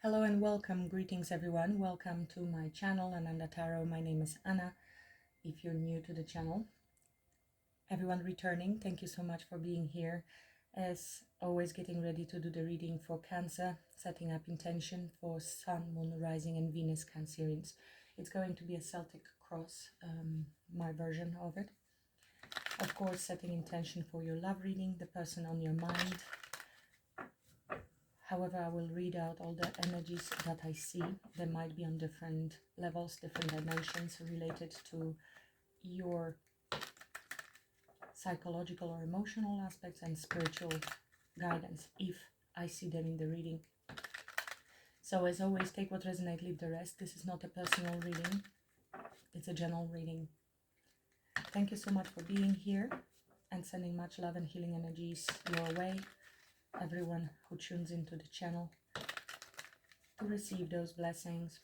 Hello and welcome. Greetings everyone. Welcome to my channel, Ananda Tarot. My name is Anna. If you're new to the channel, everyone returning, thank you so much for being here. As always, getting ready to do the reading for Cancer, setting up intention for Sun, Moon, Rising and Venus Cancerians. It's going to be a Celtic cross, my version of it. Of course, setting intention for your love reading, the person on your mind. However, I will read out all the energies that I see. They might be on different levels, different dimensions related to your psychological or emotional aspects and spiritual guidance, if I see them in the reading. So as always, take what resonates, leave the rest. This is not a personal reading. It's a general reading. Thank you so much for being here and sending much love and healing energies your way. Everyone who tunes into the channel to receive those blessings.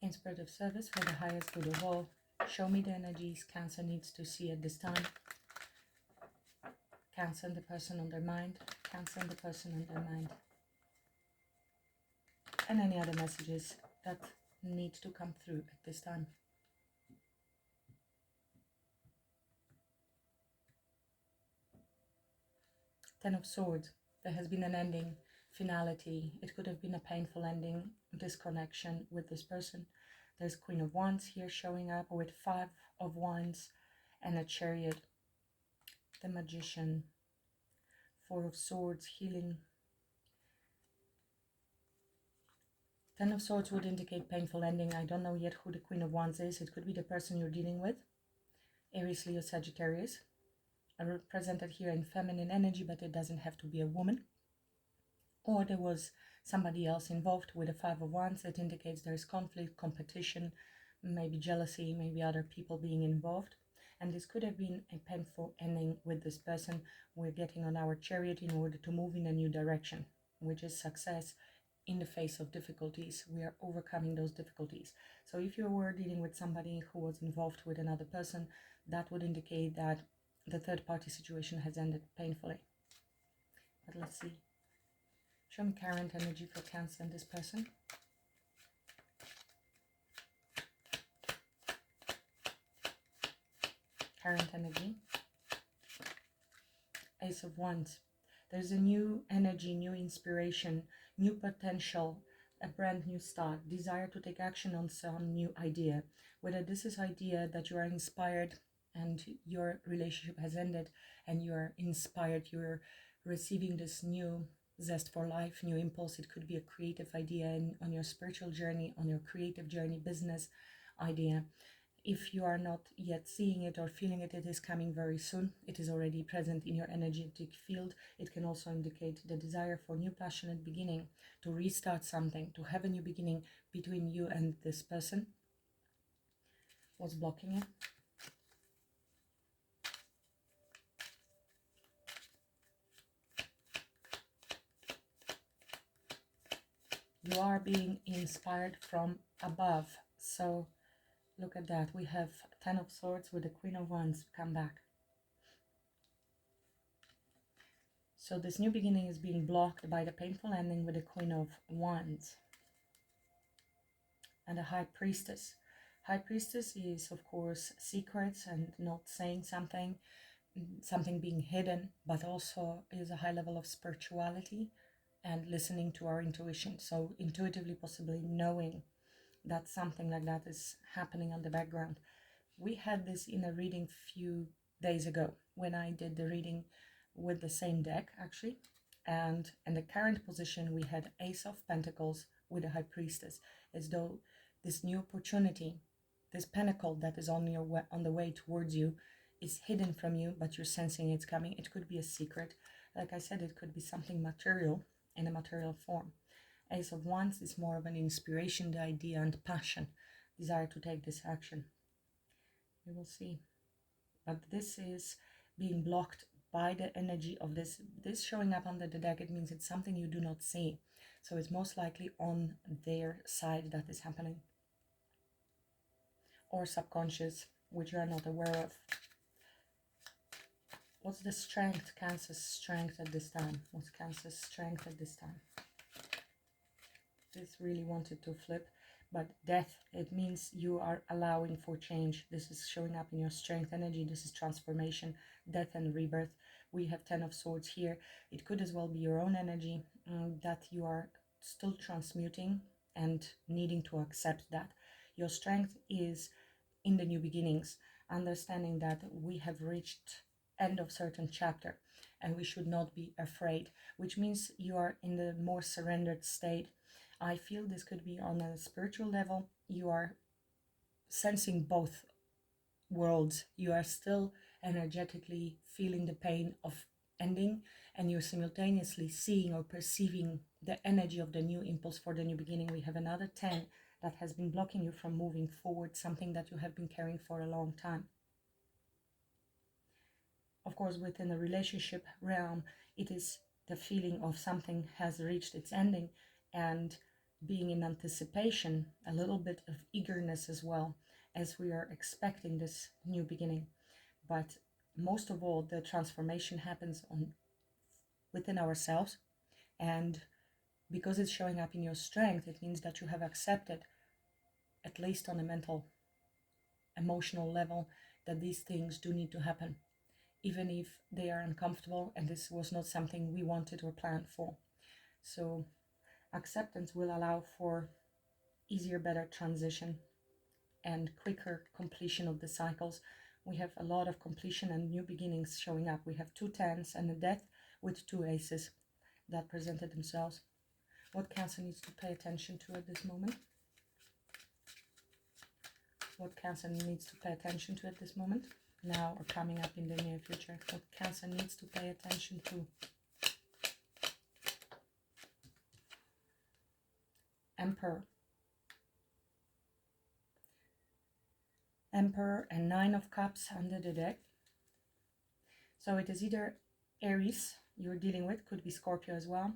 In spirit of service for the highest good of all, show me the energies Cancer needs to see at this time. Cancer and the person on their mind, Cancer and the person on their mind. And any other messages that need to come through at this time. Ten of Swords. There has been an ending, finality. It could have been a painful ending, disconnection with this person. There's Queen of Wands here showing up with Five of Wands and a Chariot. The Magician. Four of Swords, healing. Ten of Swords would indicate painful ending. I don't know yet who the Queen of Wands is. It could be the person you're dealing with. Aries, Leo, Sagittarius. Are represented here in feminine energy, but it doesn't have to be a woman. Or there was somebody else involved with a Five of Wands. It indicates there is conflict, competition, maybe jealousy, maybe other people being involved. And this could have been a painful ending with this person. We're getting on our Chariot in order to move in a new direction, which is success in the face of difficulties. We are overcoming those difficulties. So if you were dealing with somebody who was involved with another person, that would indicate that the third party situation has ended painfully. But let's see. Show me current energy for Cancer and this person. Current energy. Ace of Wands. There's a new energy, new inspiration, new potential, a brand new start, desire to take action on some new idea. Whether this is idea that you are inspired and your relationship has ended and you are inspired, you're receiving this new zest for life, new impulse. It could be a creative idea on your spiritual journey, on your creative journey, business idea. If you are not yet seeing it or feeling it, it is coming very soon. It is already present in your energetic field. It can also indicate the desire for new passionate beginning, to restart something, to have a new beginning between you and this person. What's blocking it? You are being inspired from above. So look at that. We have Ten of Swords with the Queen of Wands come back. So this new beginning is being blocked by the painful ending with the Queen of Wands. And the High Priestess. High Priestess is, of course, secrets and not saying something, something being hidden, but also is a high level of spirituality and listening to our intuition. So intuitively, possibly knowing that something like that is happening on the background. We had this in a reading few days ago when I did the reading with the same deck, actually. And in the current position, we had Ace of Pentacles with the High Priestess, as though this new opportunity, this pinnacle that is on the way towards you, is hidden from you, but you're sensing it's coming. It could be a secret. Like I said, it could be something material in a material form. Ace of Wands is more of an inspiration, the idea and passion, desire to take this action. We will see. But this is being blocked by the energy of this showing up under the deck. It means it's something you do not see. So it's most likely on their side that is happening. Or subconscious, which you are not aware of. What's the strength, Cancer's strength at this time? What's Cancer's strength at this time? This really wanted to flip, but death, it means you are allowing for change. This is showing up in your strength energy. This is transformation, death and rebirth. We have 10 of Swords here. It could as well be your own energy that you are still transmuting and needing to accept that. Your strength is in the new beginnings, understanding that we have reached end of certain chapter and we should not be afraid, which means you are in the more surrendered state. I feel this could be on a spiritual level. You are sensing both worlds. You are still energetically feeling the pain of ending, and you're simultaneously seeing or perceiving the energy of the new impulse for the new beginning. We have another 10 that has been blocking you from moving forward, something that you have been carrying for a long time. Of course, within the relationship realm, it is the feeling of something has reached its ending and being in anticipation, a little bit of eagerness as well, as we are expecting this new beginning. But most of all, the transformation happens within ourselves, and because it's showing up in your strength, it means that you have accepted, at least on a mental, emotional level, that these things do need to happen, even if they are uncomfortable and this was not something we wanted or planned for. So acceptance will allow for easier, better transition and quicker completion of the cycles. We have a lot of completion and new beginnings showing up. We have 2 tens and a death with 2 aces that presented themselves. What Cancer needs to pay attention to at this moment? What Cancer needs to pay attention to at this moment? Now or coming up in the near future? What Cancer needs to pay attention to? Emperor. Emperor and 9 of Cups under the deck. So it is either Aries you're dealing with, could be Scorpio as well.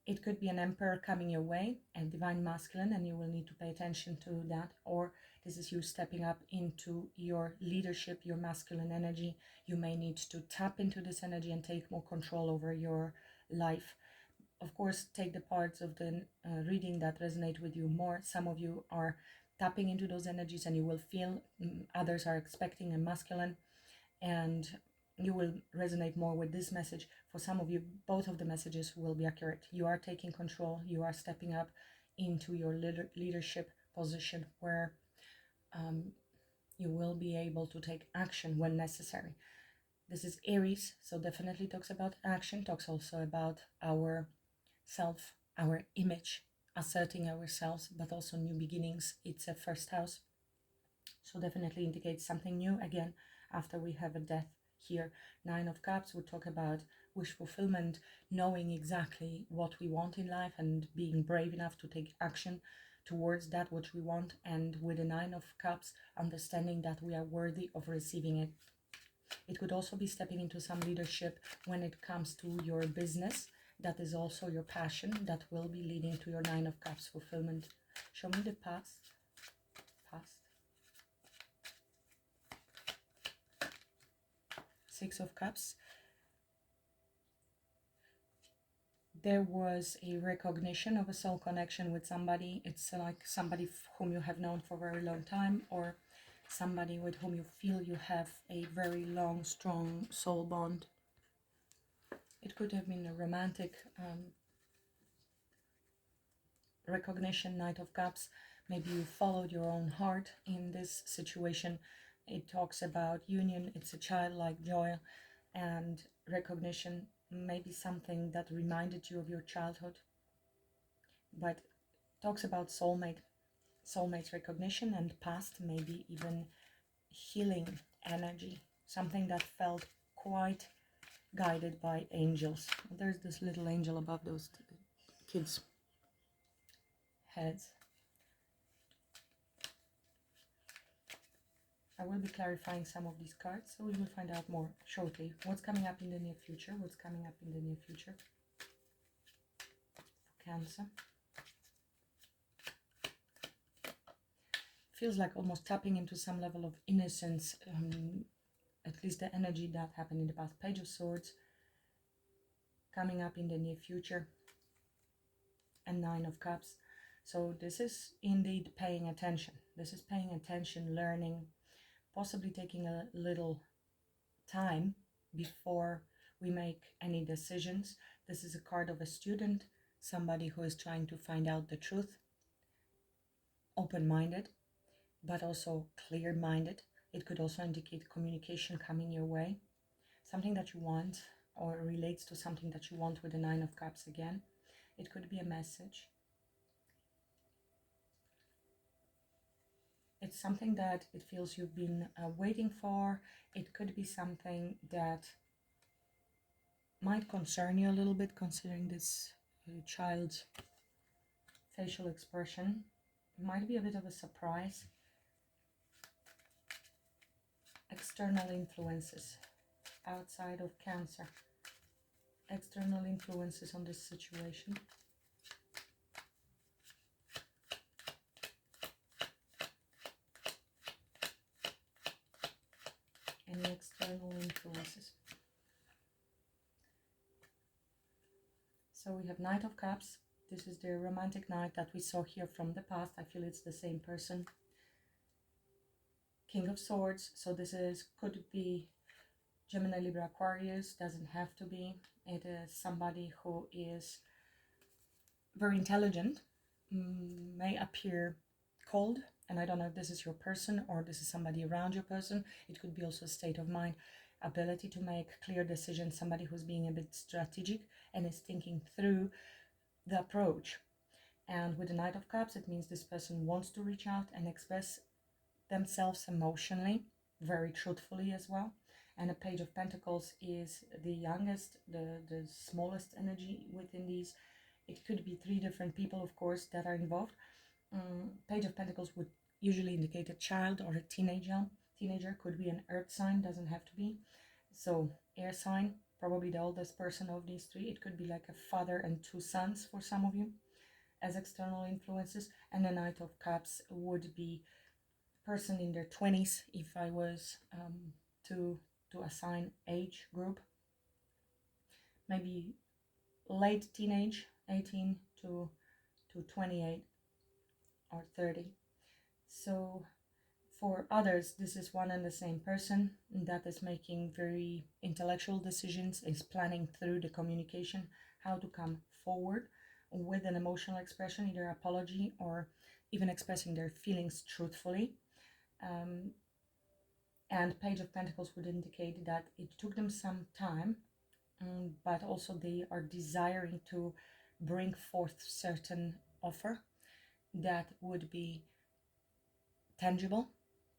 It could be an Emperor coming your way, a divine masculine, and you will need to pay attention to that. Or this is you stepping up into your leadership, your masculine energy. You may need to tap into this energy and take more control over your life. Of course, take the parts of the reading that resonate with you more. Some of you are tapping into those energies and you will feel others are expecting a masculine, and you will resonate more with this message. For some of you, both of the messages will be accurate. You are taking control. You are stepping up into your leadership position where you will be able to take action when necessary. This is Aries, so definitely talks about action, talks also about our self, our image, asserting ourselves, but also new beginnings. It's a first house, so definitely indicates something new. Again, after we have a death here, 9 of Cups, we talk about wish fulfillment, knowing exactly what we want in life and being brave enough to take action towards that which we want, and with the 9 of Cups, understanding that we are worthy of receiving it. It could also be stepping into some leadership when it comes to your business. That is also your passion that will be leading to your 9 of Cups fulfillment. Show me the past. Past. 6 of Cups. There was a recognition of a soul connection with somebody. It's like somebody whom you have known for a very long time, or somebody with whom you feel you have a very long, strong soul bond. It could have been a romantic recognition, Knight of Cups. Maybe you followed your own heart in this situation. It talks about union. It's a childlike joy and recognition, maybe something that reminded you of your childhood, but talks about soulmate recognition, and past, maybe even healing energy, something that felt quite guided by angels. There's this little angel above those kids' heads. I will be clarifying some of these cards, so we will find out more shortly. What's coming up in the near future? What's coming up in the near future for Cancer? Feels like almost tapping into some level of innocence, at least the energy that happened in the past. Page of Swords coming up in the near future, and Nine of Cups. So this is indeed paying attention. This is paying attention, learning, possibly taking a little time before we make any decisions. This is a card of a student, somebody who is trying to find out the truth, open-minded, but also clear-minded. It could also indicate communication coming your way, something that you want, or relates to something that you want with the Nine of Cups again. It could be a message. It's something that it feels you've been waiting for. It could be something that might concern you a little bit, considering this child's facial expression. It might be a bit of a surprise. External influences outside of Cancer. External influences on this situation. Any external influences. So we have Knight of Cups. This is the romantic knight that we saw here from the past. I feel it's the same person. King of Swords. So this could be Gemini, Libra, Aquarius. Doesn't have to be. It is somebody who is very intelligent, may appear cold, and I don't know if this is your person or this is somebody around your person. It could be also a state of mind, ability to make clear decisions, somebody who's being a bit strategic and is thinking through the approach. And with the Knight of Cups, it means this person wants to reach out and express themselves emotionally, very truthfully as well. And a Page of Pentacles is the youngest, the smallest energy within these. It could be three different people, of course, that are involved. Page of Pentacles would usually indicate a child or a teenager. Teenager could be an earth sign, doesn't have to be. So air sign, probably the oldest person of these three. It could be like a father and two sons for some of you as external influences. And the Knight of Cups would be person in their 20s if I was to assign age group. Maybe late teenage, 18 to 28 or 30. So for others, this is one and the same person that is making very intellectual decisions, is planning through the communication, how to come forward with an emotional expression, either apology or even expressing their feelings truthfully. And Page of Pentacles would indicate that it took them some time, but also they are desiring to bring forth certain offer that would be tangible,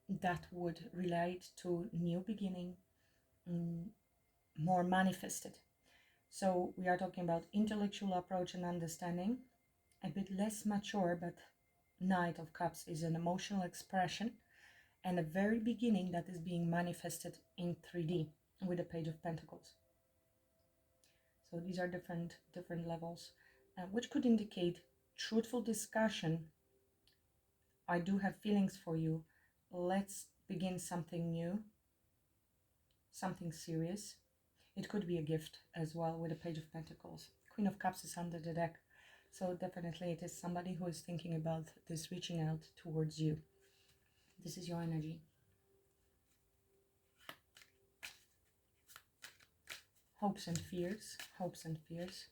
that would relate to new beginning, more manifested. So we are talking about intellectual approach and understanding, a bit less mature, but Knight of Cups is an emotional expression and a very beginning that is being manifested in 3D with the Page of Pentacles. So these are different levels, which could indicate truthful discussion. I do have feelings for you. Let's begin something new, something serious. It could be a gift as well with the Page of Pentacles. Queen of Cups is under the deck. So definitely it is somebody who is thinking about this reaching out towards you. This is your energy. Hopes and fears, hopes and fears.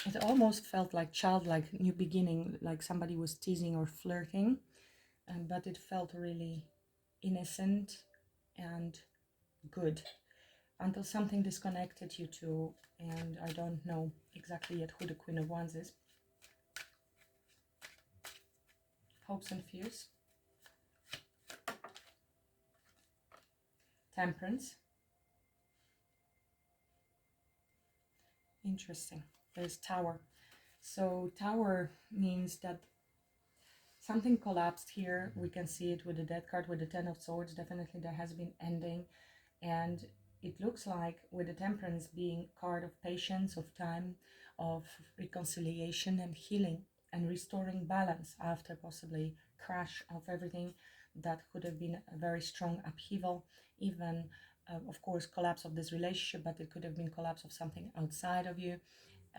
It almost felt like childlike, new beginning, like somebody was teasing or flirting, but it felt really innocent and good until something disconnected you two, and I don't know exactly yet who the Queen of Wands is. Hopes and fears. Temperance. Interesting. There's Tower. So Tower means that something collapsed here. We can see it with the Death card, with the Ten of Swords. Definitely there has been ending, and it looks like with the Temperance being card of patience, of time, of reconciliation and healing and restoring balance after possibly crash of everything, that could have been a very strong upheaval, even of course collapse of this relationship, but it could have been collapse of something outside of you,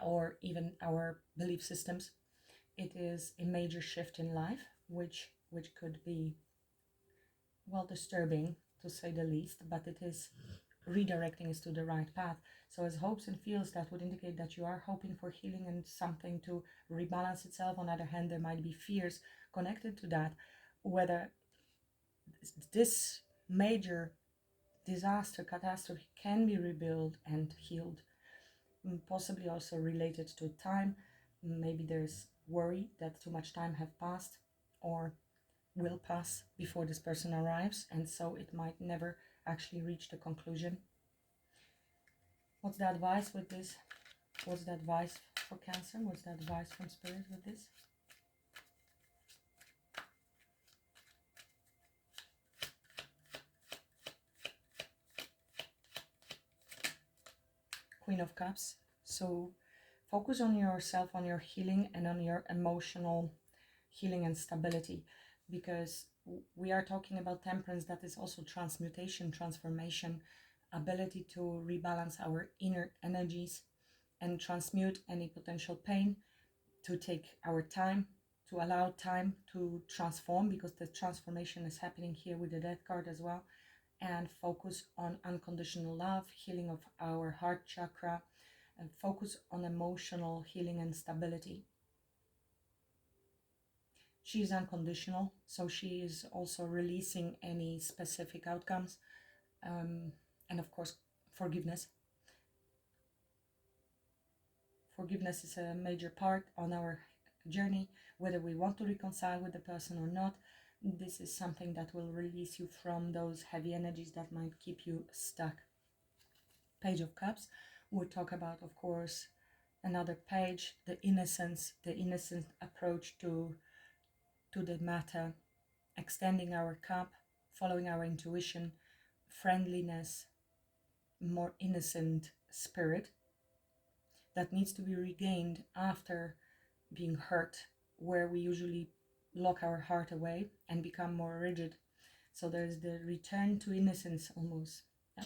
or even our belief systems. It is a major shift in life, which could be, well, disturbing to say the least, but it is redirecting us to the right path. So as hopes and feels, that would indicate that you are hoping for healing and something to rebalance itself. On the other hand, there might be fears connected to that, whether this major disaster, catastrophe can be rebuilt and healed, possibly also related to time. Maybe there's worry that too much time have passed or will pass before this person arrives, and so it might never actually reach the conclusion. What's the advice with this? What's the advice for Cancer? What's the advice from Spirit with this? Queen of Cups. So focus on yourself, on your healing, and on your emotional healing and stability, because we are talking about temperance. That is also transmutation, transformation, ability to rebalance our inner energies and transmute any potential pain, to take our time, to allow time to transform, because the transformation is happening here with the Death card as well, and focus on unconditional love, healing of our heart chakra, and focus on emotional healing and stability. She is unconditional, so she is also releasing any specific outcomes, and of course forgiveness. Forgiveness is a major part on our journey, whether we want to reconcile with the person or not. This is something that will release you from those heavy energies that might keep you stuck. Page of Cups, we'll talk about, of course, another page, the innocence, the innocent approach to the matter, extending our cup, following our intuition, friendliness, more innocent spirit that needs to be regained after being hurt, where we usually lock our heart away and become more rigid. So there's the return to innocence, almost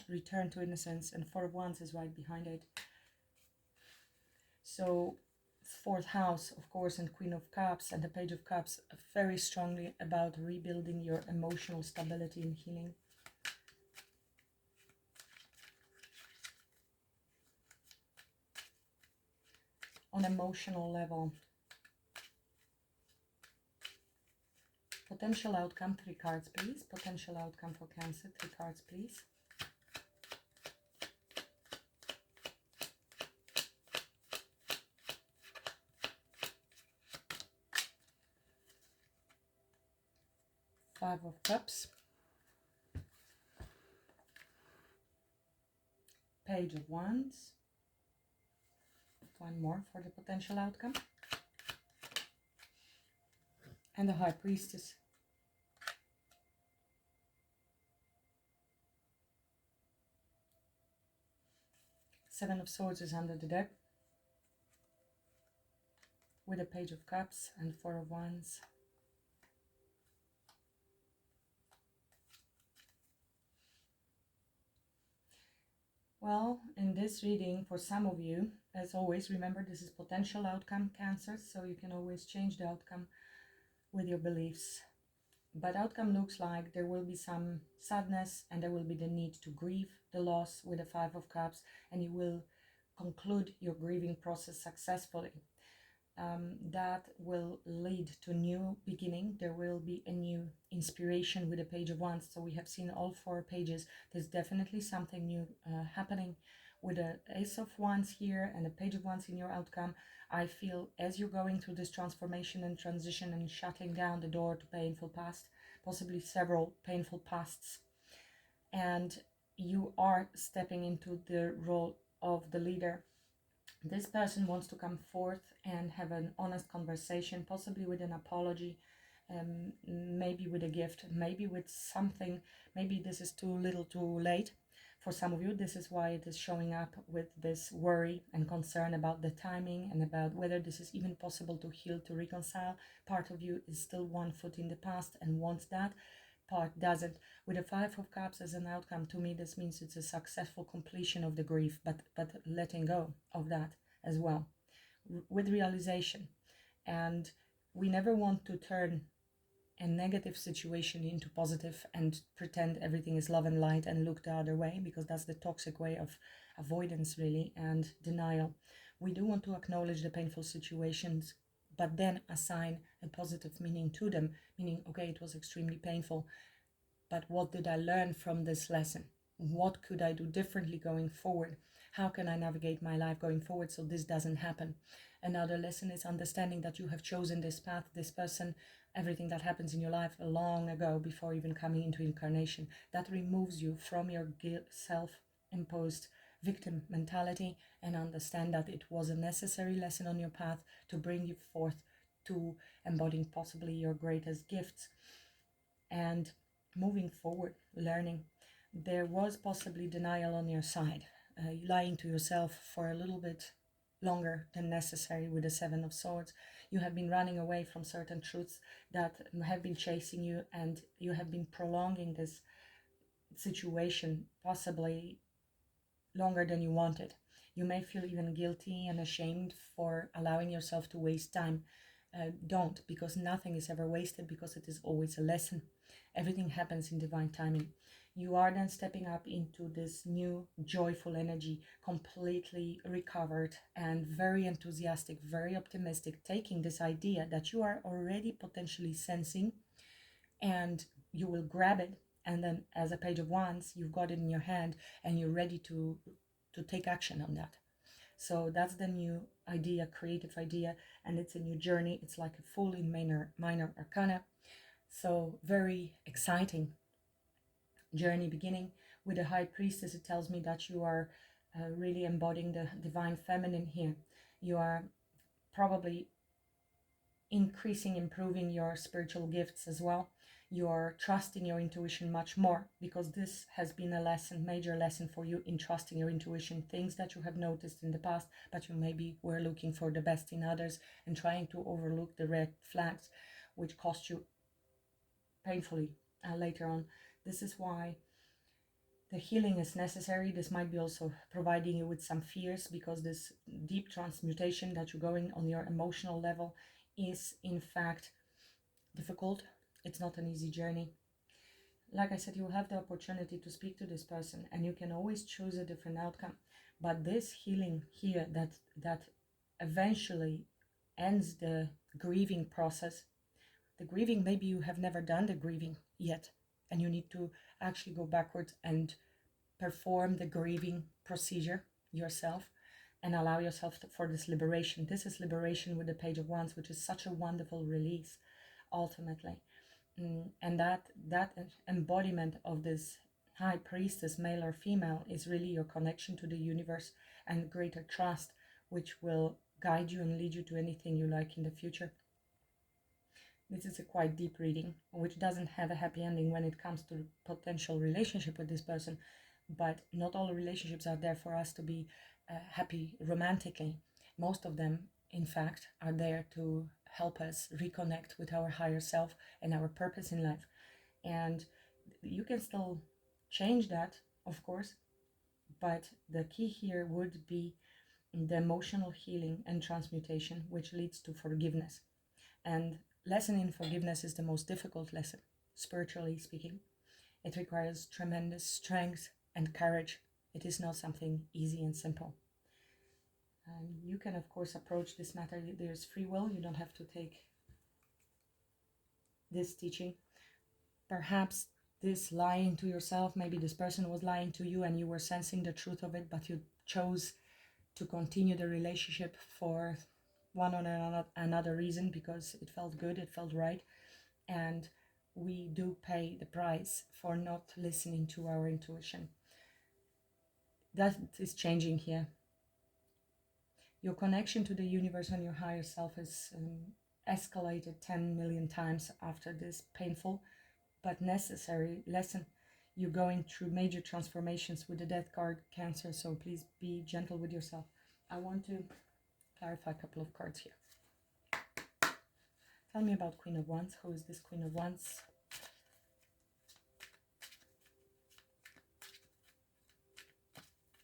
return to innocence, and Four of Wands is right behind it. So fourth house, of course, and Queen of Cups and the Page of Cups, very strongly about rebuilding your emotional stability and healing. On emotional level, potential outcome, 3 cards please. Potential outcome for Cancer, 3 cards please. Five of Cups, Page of Wands, one more for the potential outcome, and the High Priestess. Seven of Swords is under the deck, with a Page of Cups and Four of Wands. Well, in this reading, for some of you, as always, remember this is potential outcome, Cancer, so you can always change the outcome with your beliefs. But outcome looks like there will be some sadness, and there will be the need to grieve the loss with the Five of Cups, and you will conclude your grieving process successfully. That will lead to new beginning. There will be a new inspiration with the Page of Wands. So we have seen all 4 pages. There's definitely something new happening with the Ace of Wands here and the Page of Wands in your outcome. I feel as you're going through this transformation and transition and shutting down the door to painful past, possibly several painful pasts, and you are stepping into the role of the leader. This person wants to come forth and have an honest conversation, possibly with an apology, maybe with a gift, maybe with something. Maybe this is too little too late for some of you. This is why it is showing up with this worry and concern about the timing and about whether this is even possible to heal, to reconcile. Part of you is still 1 foot in the past and wants that. part doesn't. With the Five of Cups as an outcome, to me, this means it's a successful completion of the grief, but letting go of that as well, with realization. And we never want to turn a negative situation into positive and pretend everything is love and light and look the other way, because that's the toxic way of avoidance, really, and denial. We do want to acknowledge the painful situations, but then assign a positive meaning to them, meaning, okay, it was extremely painful, but what did I learn from this lesson? What could I do differently going forward? How can I navigate my life going forward so this doesn't happen? Another lesson is understanding that you have chosen this path, this person, everything that happens in your life long ago before even coming into incarnation. That removes you from your self-imposed victim mentality, and understand that it was a necessary lesson on your path to bring you forth to embodying possibly your greatest gifts. And moving forward, learning. There was possibly denial on your side, lying to yourself for a little bit longer than necessary with the Seven of Swords. You have been running away from certain truths that have been chasing you, and you have been prolonging this situation possibly longer than you wanted. You may feel even guilty and ashamed for allowing yourself to waste time. Don't, because nothing is ever wasted, because it is always a lesson. Everything happens in divine timing. You are then stepping up into this new joyful energy, completely recovered and very enthusiastic, very optimistic, taking this idea that you are already potentially sensing, and you will grab it, and then as a Page of Wands, you've got it in your hand and you're ready to take action on that. So that's the new idea, creative idea, and it's a new journey. It's like a full in minor arcana. So very exciting journey beginning. With the High Priestess, it tells me that you are really embodying the divine feminine here. You are probably improving your spiritual gifts as well. You're trusting your intuition much more, because this has been a lesson, major lesson for you in trusting your intuition, things that you have noticed in the past, but you maybe were looking for the best in others and trying to overlook the red flags, which cost you painfully later on. This is why the healing is necessary. This might be also providing you with some fears, because this deep transmutation that you're going on your emotional level is in fact difficult. It's not an easy journey. Like I said, you have the opportunity to speak to this person, and you can always choose a different outcome. But this healing here that eventually ends the grieving process. The grieving, maybe you have never done the grieving yet, and you need to actually go backwards and perform the grieving procedure yourself and allow yourself for this liberation. This is liberation with the Page of Wands, which is such a wonderful release ultimately. And that embodiment of this High Priestess, male or female, is really your connection to the universe and greater trust, which will guide you and lead you to anything you like in the future. This is a quite deep reading, which doesn't have a happy ending when it comes to potential relationship with this person, but not all relationships are there for us to be happy romantically. Most of them, in fact, are there to help us reconnect with our higher self and our purpose in life. And you can still change that, of course, but the key here would be the emotional healing and transmutation, which leads to forgiveness. And lesson in forgiveness is the most difficult lesson, spiritually speaking. It requires tremendous strength and courage. It is not something easy and simple. You can, of course, approach this matter. There's free will. You don't have to take this teaching. Perhaps this lying to yourself, maybe this person was lying to you and you were sensing the truth of it, but you chose to continue the relationship for one or another reason, because it felt good, it felt right. And we do pay the price for not listening to our intuition. That is changing here. Your connection to the universe and your higher self is escalated 10 million times after this painful but necessary lesson. You're going through major transformations with the Death card, Cancer, so please be gentle with yourself. I want to clarify a couple of cards here. Tell me about Queen of Wands. Who is this Queen of Wands?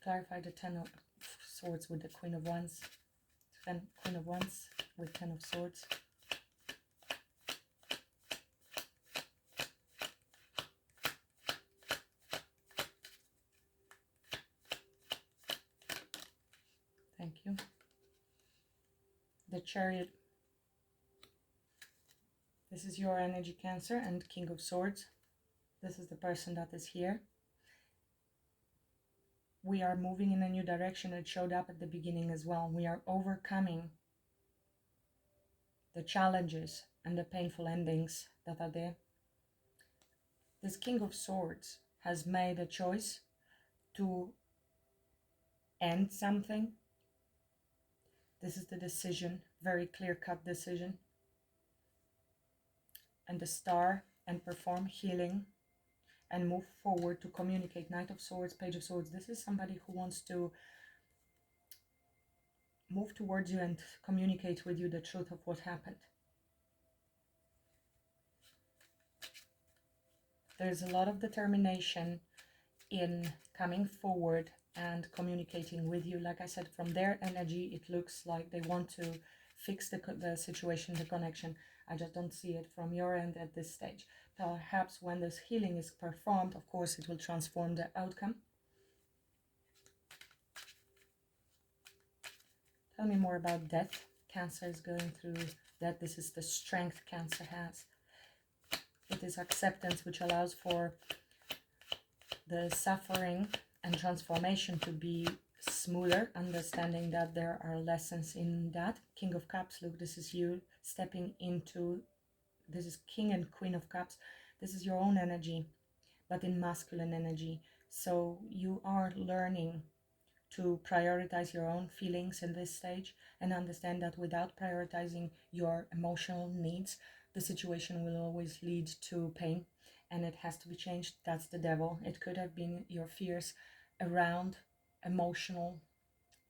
clarify the Ten of Swords with the Queen of Wands. Queen of Wands with Ten of Swords. Thank you. The Chariot. This is your energy, Cancer, and King of Swords. This is the person that is here. We are moving in a new direction. It showed up at the beginning as well. We are overcoming the challenges and the painful endings that are there. This King of Swords has made a choice to end something. This is the decision, very clear-cut decision. And the Star, and perform healing and move forward to communicate. Knight of Swords, Page of Swords. This is somebody who wants to move towards you and communicate with you the truth of what happened. There's a lot of determination in coming forward and communicating with you. Like I said, from their energy, it looks like they want to fix the situation, the connection. I just don't see it from your end at this stage. Perhaps when this healing is performed, of course, it will transform the outcome. Tell me more about death. Cancer is going through that. This is the strength Cancer has. It is acceptance, which allows for the suffering and transformation to be smoother, understanding that there are lessons in that. King of Cups, look, this is you stepping into, this is King and Queen of Cups. This is your own energy, but in masculine energy. So you are learning to prioritize your own feelings in this stage and understand that without prioritizing your emotional needs, the situation will always lead to pain and it has to be changed. That's the devil. It could have been your fears around emotional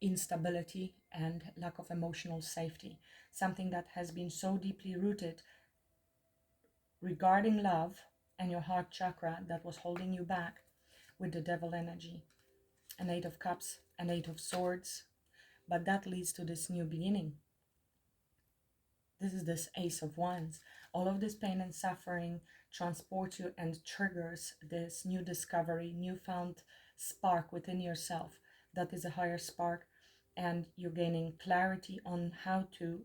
instability and lack of emotional safety, something that has been so deeply rooted regarding love and your heart chakra that was holding you back with the devil energy. An Eight of Cups, an Eight of Swords, but that leads to this new beginning. This is this Ace of Wands. All of this pain and suffering transports you and triggers this new discovery, newfound spark within yourself. That is a higher spark, and you're gaining clarity on how to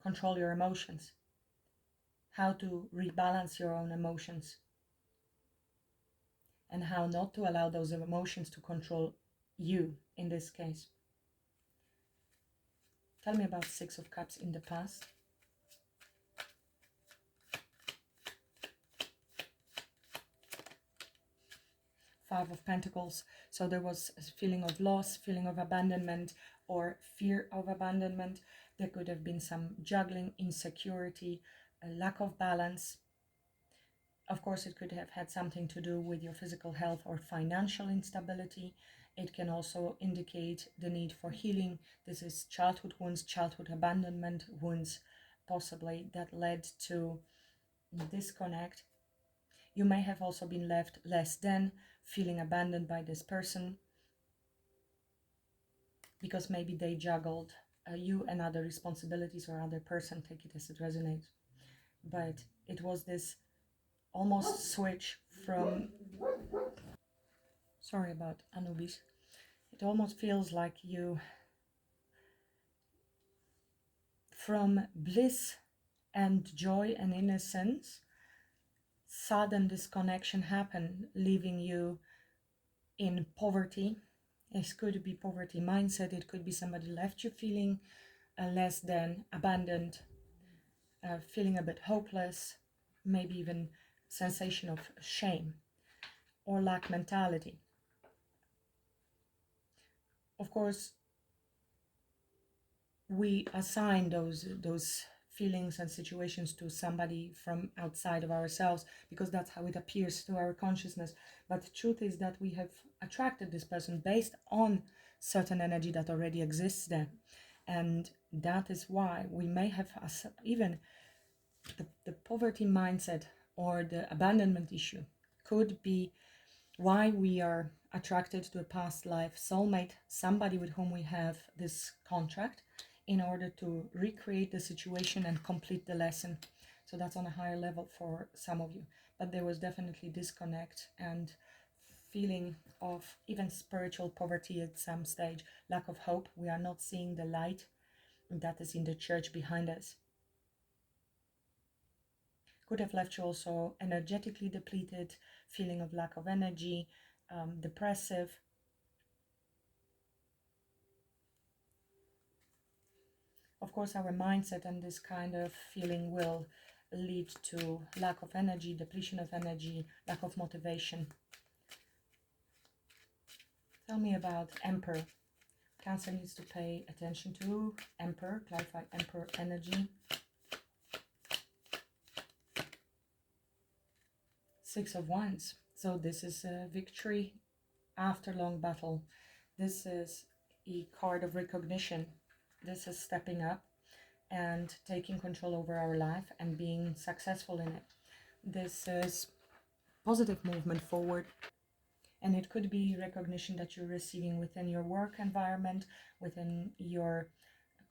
control your emotions, how to rebalance your own emotions, and how not to allow those emotions to control you in this case. Tell me about Six of Cups in the past. Five of Pentacles. So there was a feeling of loss, feeling of abandonment, or fear of abandonment. There could have been some juggling, insecurity, a lack of balance. Of course, it could have had something to do with your physical health or financial instability. It can also indicate the need for healing. This is childhood wounds, childhood abandonment wounds, possibly, that led to disconnect. You may have also been left less than, feeling abandoned by this person, because maybe they juggled you and other responsibilities, or other person, take it as it resonates. But it was this almost switch from, sorry about Anubis, it almost feels like you, from bliss and joy and innocence, sudden disconnection happened, leaving you in poverty. It could be poverty mindset, it could be somebody left you feeling less than, abandoned, feeling a bit hopeless, maybe even sensation of shame or lack mentality. Of course, we assign those feelings and situations to somebody from outside of ourselves, because that's how it appears to our consciousness. But the truth is that we have attracted this person based on certain energy that already exists there. And that is why we may have even the poverty mindset or the abandonment issue could be why we are attracted to a past life soulmate, somebody with whom we have this contract, in order to recreate the situation and complete the lesson. So that's on a higher level for some of you. But there was definitely disconnect and feeling of even spiritual poverty at some stage, lack of hope. We are not seeing the light that is in the church behind us. Could have left you also energetically depleted, feeling of lack of energy, depressive. Of course, our mindset and this kind of feeling will lead to lack of energy, depletion of energy, lack of motivation. Tell me about Emperor. Cancer needs to pay attention to Emperor, clarify Emperor energy. Six of Wands. So this is a victory after long battle. This is a card of recognition. This is stepping up and taking control over our life and being successful in it. This is positive movement forward. And it could be recognition that you're receiving within your work environment, within your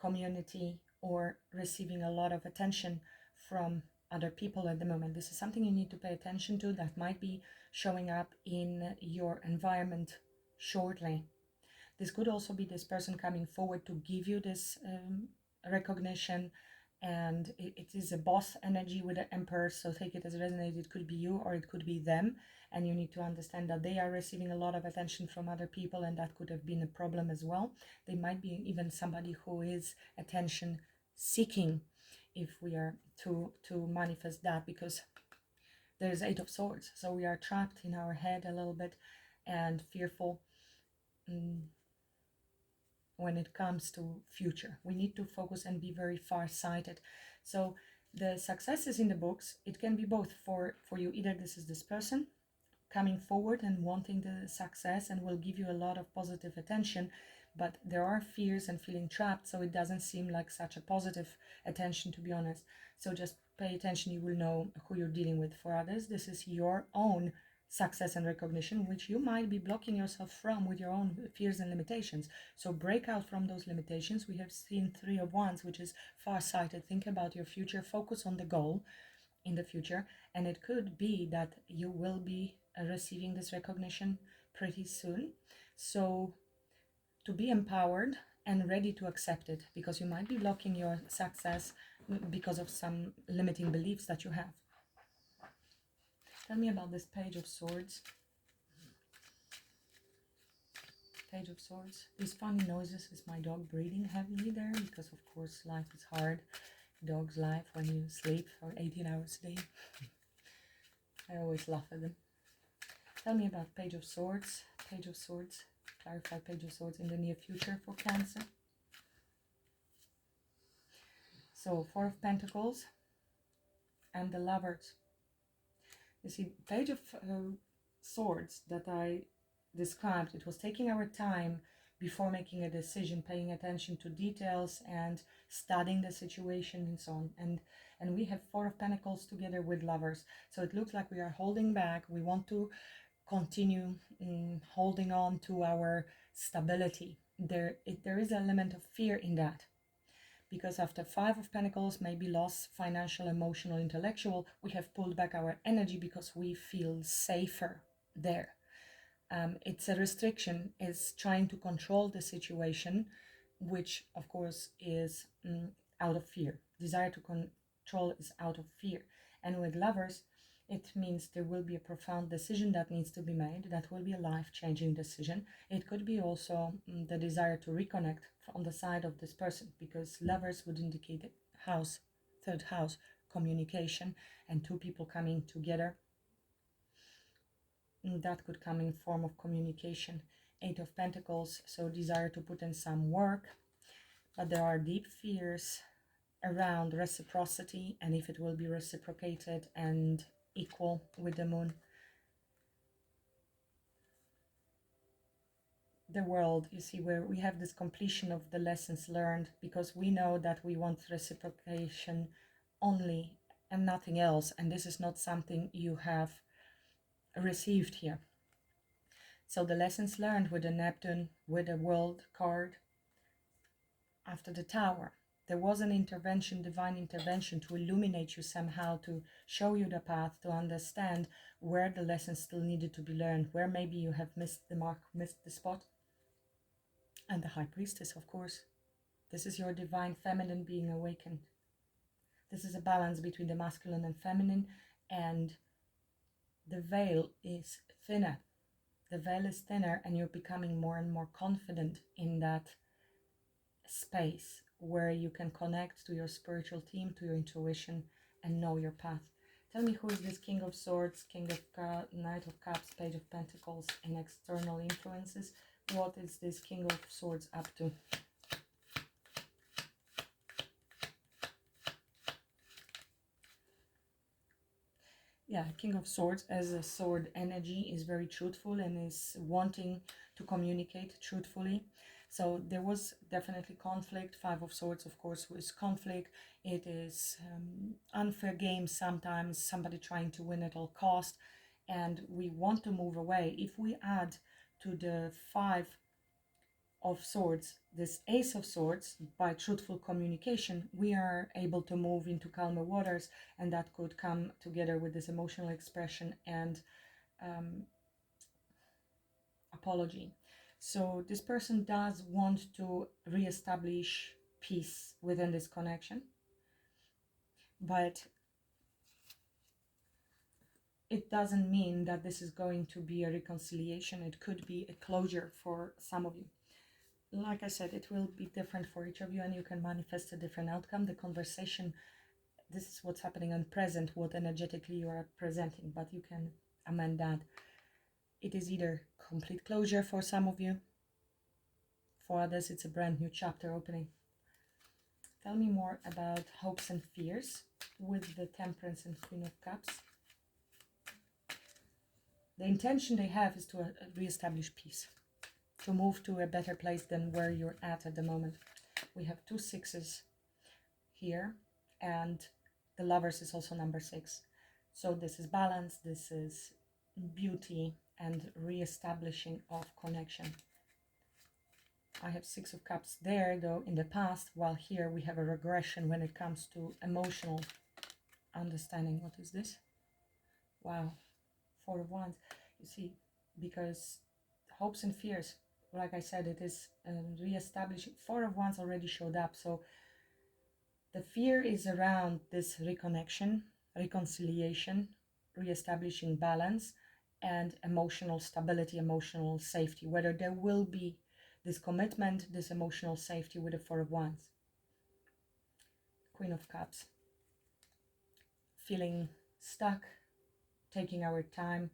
community, or receiving a lot of attention from other people at the moment. This is something you need to pay attention to that might be showing up in your environment shortly. This could also be this person coming forward to give you this recognition, and it is a boss energy with the Emperor, so take it as resonated. It could be you or it could be them, and you need to understand that they are receiving a lot of attention from other people, and that could have been a problem as well. They might be even somebody who is attention seeking, if we are to manifest that, because there's Eight of Swords, so we are trapped in our head a little bit and fearful. When it comes to future, we need to focus and be very far-sighted. So the success is in the books. It can be both for you. Either this is this person coming forward and wanting the success and will give you a lot of positive attention, but there are fears and feeling trapped, so it doesn't seem like such a positive attention, to be honest. So just pay attention, you will know who you're dealing with. For others, this is your own success and recognition, which you might be blocking yourself from with your own fears and limitations. So break out from those limitations. We have seen Three of Wands, which is far-sighted. Think about your future, focus on the goal in the future, and it could be that you will be receiving this recognition pretty soon. So to be empowered and ready to accept it, because you might be blocking your success because of some limiting beliefs that you have. Tell me about this Page of Swords. Page of Swords. These funny noises is my dog breathing heavily there, because of course life is hard. Dog's life when you sleep for 18 hours a day. I always laugh at them. Tell me about Page of Swords. Page of Swords. Clarify Page of Swords in the near future for Cancer. So Four of Pentacles and the Lovers. You see, Page of Swords that I described, it was taking our time before making a decision, paying attention to details and studying the situation and so on. And we have Four of Pentacles together with Lovers. So it looks like we are holding back. We want to continue holding on to our stability. There is an element of fear in that, because after Five of Pentacles, maybe loss, financial, emotional, intellectual, we have pulled back our energy because we feel safer there. It's a restriction, is trying to control the situation, which of course is out of fear. Desire to control is out of fear. And with Lovers, it means there will be a profound decision that needs to be made. That will be a life-changing decision. It could be also the desire to reconnect on the side of this person, because Lovers would indicate house, third house, communication, and two people coming together. That could come in form of communication. Eight of Pentacles, so desire to put in some work, but there are deep fears around reciprocity, and if it will be reciprocated and equal with the Moon. The World, you see, where we have this completion of the lessons learned, because we know that we want reciprocation only and nothing else, and this is not something you have received here. So the lessons learned with the Neptune, with the World card after the Tower. There was an intervention, divine intervention, to illuminate you somehow, to show you the path, to understand where the lessons still needed to be learned, where maybe you have missed the mark, missed the spot. And the High Priestess, of course. This is your divine feminine being awakened. This is a balance between the masculine and feminine, and the veil is thinner. The veil is thinner, and you're becoming more and more confident in that space where you can connect to your spiritual team, to your intuition, and know your path. Tell me, who is this King of Swords, King of Knight of Cups, Page of Pentacles, and external influences? What is this King of Swords up to? Yeah, King of Swords as a sword energy is very truthful and is wanting to communicate truthfully. So there was definitely conflict. Five of Swords, of course, was conflict. It is unfair games sometimes, somebody trying to win at all cost, and we want to move away. If we add to the Five of Swords this Ace of Swords, by truthful communication, we are able to move into calmer waters, and that could come together with this emotional expression and apology. So this person does want to reestablish peace within this connection, but it doesn't mean that this is going to be a reconciliation. It could be a closure for some of you. Like I said, it will be different for each of you, and you can manifest a different outcome. The conversation, this is what's happening on present, what energetically you are presenting, but you can amend that. It is either complete closure for some of you, for others it's a brand new chapter opening. Tell me more about hopes and fears with the Temperance and Queen of Cups. The intention they have is to reestablish peace, to move to a better place than where you're at the moment. We have 2 sixes here, and the Lovers is also number 6. So this is balance, this is beauty and reestablishing of connection. I have 6 of Cups there, though, in the past, while here we have a regression when it comes to emotional understanding. What is this? Wow, 4 of Wands. You see, because hopes and fears, like I said, it is reestablishing. 4 of Wands already showed up, so the fear is around this reconnection, reconciliation, reestablishing balance, and emotional stability, emotional safety, whether there will be this commitment, this emotional safety with the 4 of Wands. Queen of Cups. Feeling stuck, taking our time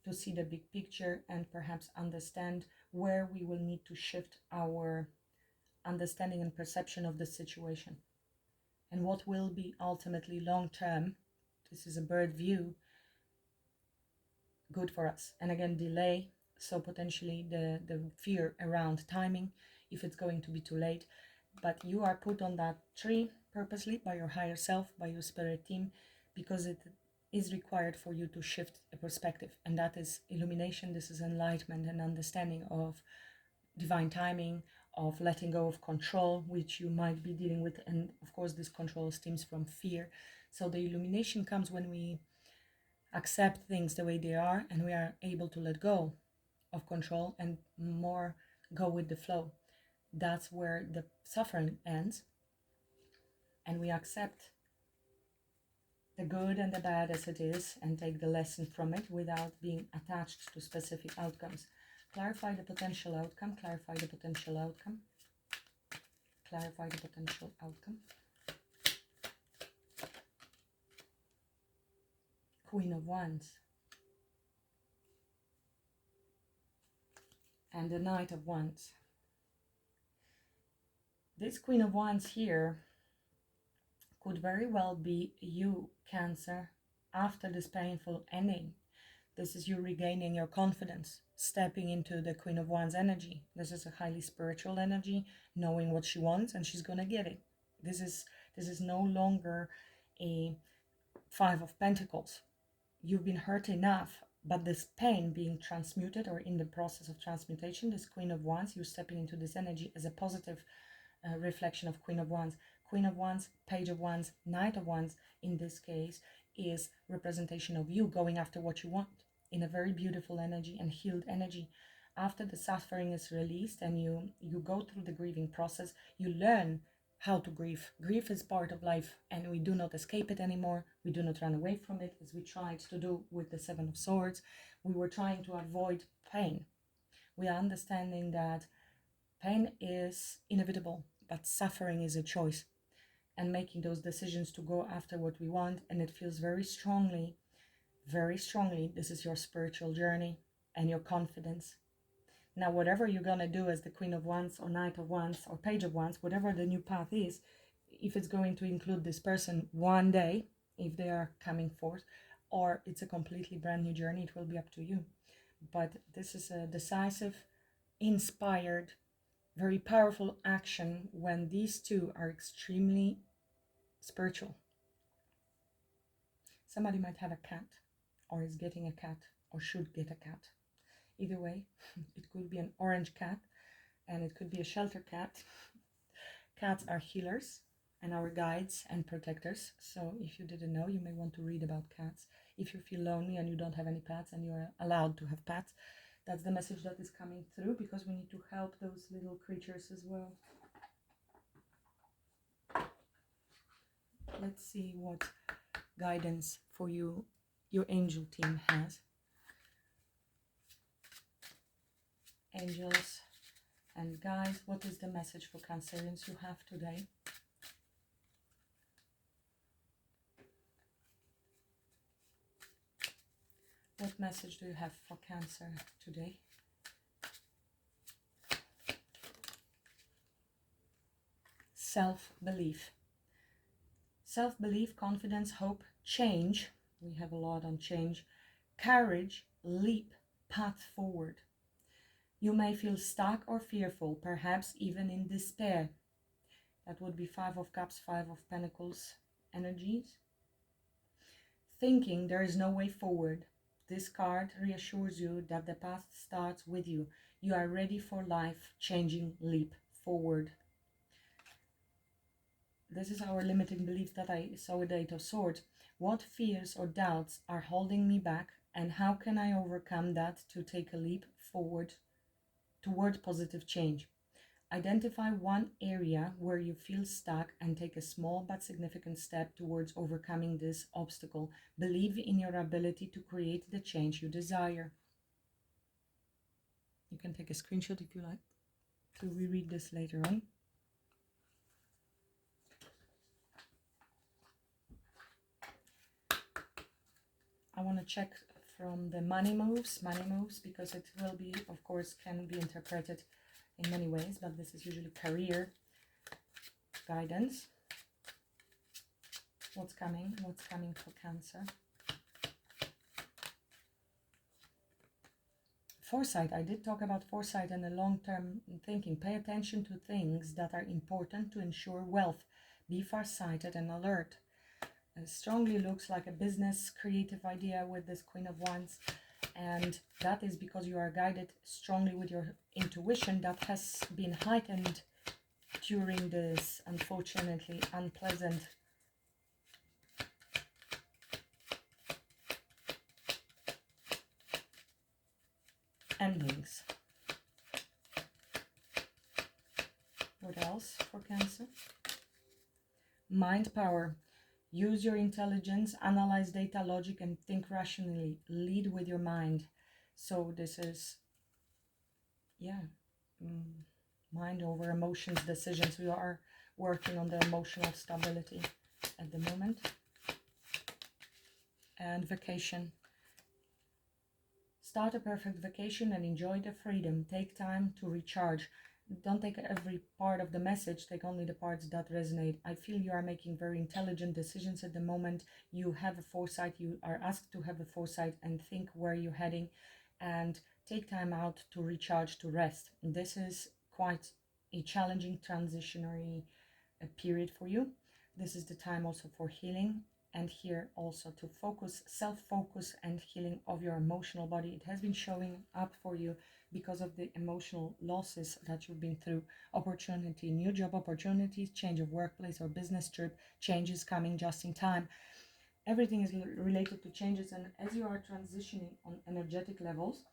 to see the big picture and perhaps understand where we will need to shift our understanding and perception of the situation, and what will be ultimately long term, this is a bird view, good for us. And again, delay, so potentially the fear around timing, if it's going to be too late. But you are put on that tree purposely by your higher self, by your spirit team, because it is required for you to shift a perspective, and that is illumination. This is enlightenment and understanding of divine timing, of letting go of control, which you might be dealing with, and of course this control stems from fear. So the illumination comes when we accept things the way they are, and we are able to let go of control and more go with the flow. That's where the suffering ends, and we accept the good and the bad as it is and take the lesson from it without being attached to specific outcomes. Clarify the potential outcome, clarify the potential outcome, clarify the potential outcome. Queen of Wands. And the Knight of Wands. This Queen of Wands here could very well be you, Cancer, after this painful ending. This is you regaining your confidence, stepping into the Queen of Wands energy. This is a highly spiritual energy, knowing what she wants, and she's gonna get it. This is no longer a 5 of Pentacles. You've been hurt enough but this pain being transmuted or in the process of transmutation, this Queen of Wands, you're stepping into this energy as a positive reflection of Queen of Wands. Queen of Wands, Page of Wands, Knight of Wands, in this case, is representation of you going after what you want in a very beautiful energy and healed energy. After the suffering is released and you go through the grieving process, you learn how to grieve. Grief is part of life, and we do not escape it anymore. We do not run away from it as we tried to do with the Seven of Swords. We were trying to avoid pain. We are understanding that pain is inevitable, but suffering is a choice, and making those decisions to go after what we want. And it feels very strongly, this is your spiritual journey and your confidence. Now, whatever you're going to do as the Queen of Wands or Knight of Wands or Page of Wands, whatever the new path is, if it's going to include this person one day, if they are coming forth, or it's a completely brand new journey, it will be up to you. But this is a decisive, inspired, very powerful action when these two are extremely spiritual. Somebody might have a cat, or is getting a cat, or should get a cat. Either way, it could be an orange cat, and it could be a shelter cat. Cats are healers and our guides and protectors. So if you didn't know, you may want to read about cats. If you feel lonely and you don't have any pets and you are allowed to have pets, that's the message that is coming through, because we need to help those little creatures as well. Let's see what guidance for you your angel team has. Angels and guides, what is the message for Cancerians you have today? What message do you have for Cancer today? Self-belief. Self-belief, confidence, hope, change. We have a lot on change. Courage, leap, path forward. You may feel stuck or fearful, perhaps even in despair. That would be Five of Cups, Five of Pentacles energies. Thinking there is no way forward. This card reassures you that the path starts with you. You are ready for life-changing leap forward. This is our limiting belief that I saw with the Eight of Swords. What fears or doubts are holding me back, and how can I overcome that to take a leap forward toward positive change? Identify one area where you feel stuck and take a small but significant step towards overcoming this obstacle. Believe in your ability to create the change you desire. You can take a screenshot if you like to reread this later on. I want to check from the money moves, because it will be, of course, can be interpreted in many ways, but this is usually career guidance. What's coming for Cancer? Foresight. I did talk about foresight and the long-term thinking. Pay attention to things that are important to ensure wealth. Be farsighted and alert. It strongly looks like a business creative idea with this Queen of Wands, and that is because you are guided strongly with your intuition that has been heightened during this unfortunately unpleasant endings. What else for Cancer? Mind power. Use your intelligence, analyze data, logic, and think rationally. Lead with your mind. So this is, mind over emotions, decisions. We are working on the emotional stability at the moment. And vacation. Start a perfect vacation and enjoy the freedom. Take time to recharge. Don't take every part of the message, take only the parts that resonate. I feel you are making very intelligent decisions at the moment. You have a foresight, you are asked to have a foresight and think where you're heading, and take time out to recharge, to rest. This is quite a challenging transitionary period for you. This is the time also for healing and here also to focus, self-focus and healing of your emotional body. It has been showing up for you because of the emotional losses that you've been through. Opportunity, new job opportunities, change of workplace or business trip, changes coming just in time. Everything is related to changes, and as you are transitioning on energetic levels,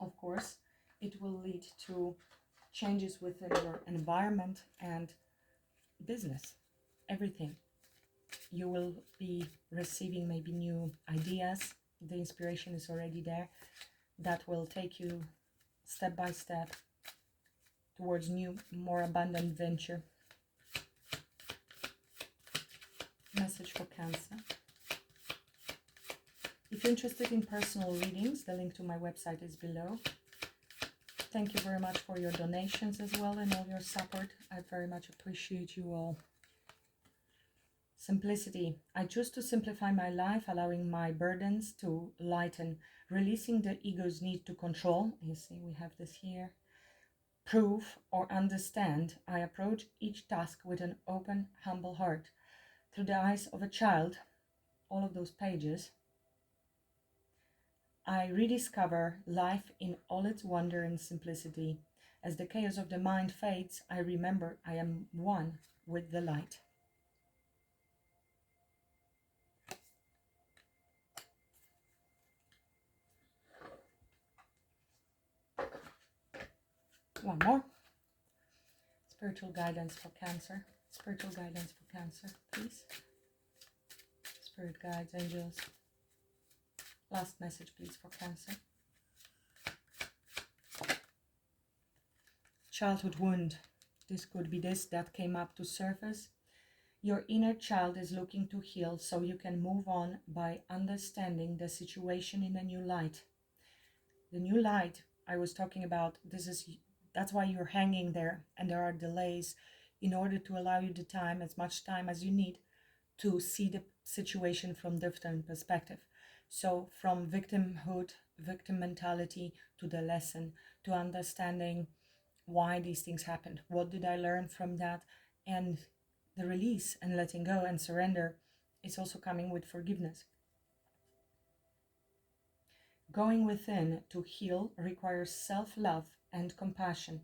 of course, it will lead to changes within your environment and business, everything. You will be receiving maybe new ideas. The inspiration is already there. That will take you step by step towards new, more abundant venture. Message for Cancer. If you're interested in personal readings, the link to my website is below. Thank you very much for your donations as well and all your support. I very much appreciate you all. Simplicity. I choose to simplify my life, allowing my burdens to lighten, releasing the ego's need to control. You see, we have this here. Prove or understand. I approach each task with an open, humble heart. Through the eyes of a child, all of those pages, I rediscover life in all its wonder and simplicity. As the chaos of the mind fades, I remember I am one with the light. One more. Spiritual guidance for Cancer. Spiritual guidance for Cancer, please. Spirit guides, angels. Last message, please, for Cancer. Childhood wound. This could be this that came up to surface. Your inner child is looking to heal so you can move on by understanding the situation in a new light. The new light I was talking about, that's why you're hanging there, and there are delays in order to allow you the time, as much time as you need, to see the situation from different perspective. So from victimhood, victim mentality, to the lesson, to understanding why these things happened. What did I learn from that? And the release and letting go and surrender is also coming with forgiveness. Going within to heal requires self-love and compassion.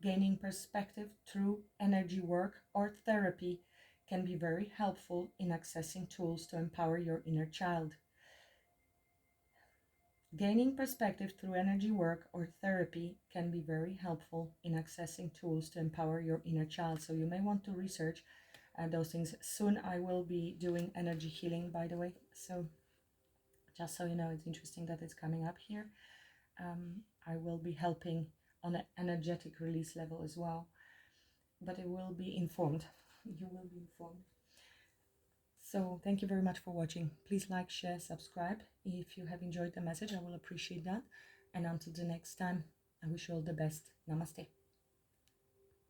Gaining perspective through energy work or therapy can be very helpful in accessing tools to empower your inner child. Gaining perspective through energy work or therapy can be very helpful in accessing tools to empower your inner child. So you may want to research those things. Soon I will be doing energy healing, by the way. So just so you know, it's interesting that it's coming up here. I will be helping on an energetic release level as well. But it will be informed. You will be informed. So thank you very much for watching. Please like, share, subscribe. If you have enjoyed the message, I will appreciate that. And until the next time, I wish you all the best. Namaste.